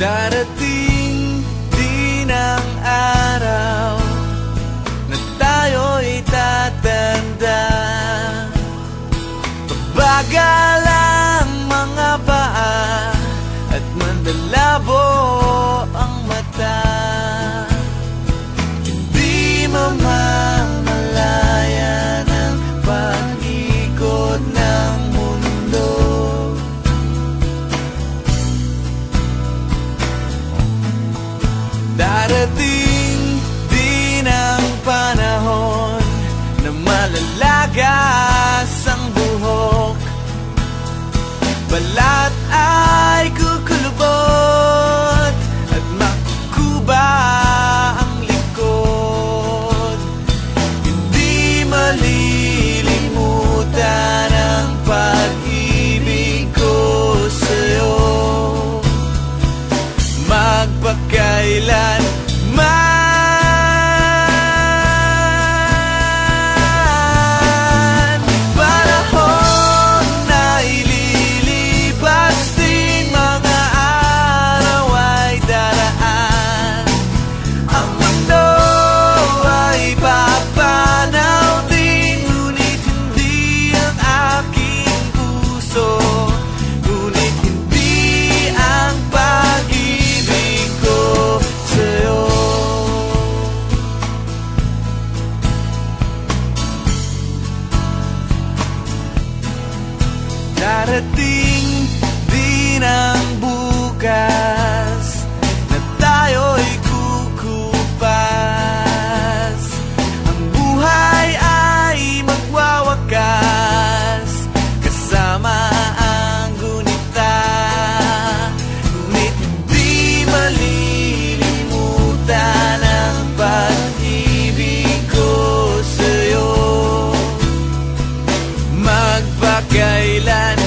Darating din ang araw na tayo'y tatanda. Pabagal ang mga paa at mandalabo ang mata. Hindi mamamalayan ang pag-ikot ng mundo. Darating din ang panahon na malalagas ang buhok. Balat ay kukulubot at makukuba ang likod. Hindi malilimutan ang pag-ibig ko sa'yo. Magpakailan panahon na ililipas din, mga araw ay daraan. Ang mundo ay papanaw din, ngunit hindi ang aking puso, ngunit hindi ang pag-ibig ko sa'yo. Darating din ang bukas na tayo'y kukupas. Ang buhay ay magwawakas kasama ang gunita, ngunit hindi malilimutan ang pag-ibig ko sa'yo. Magpakailan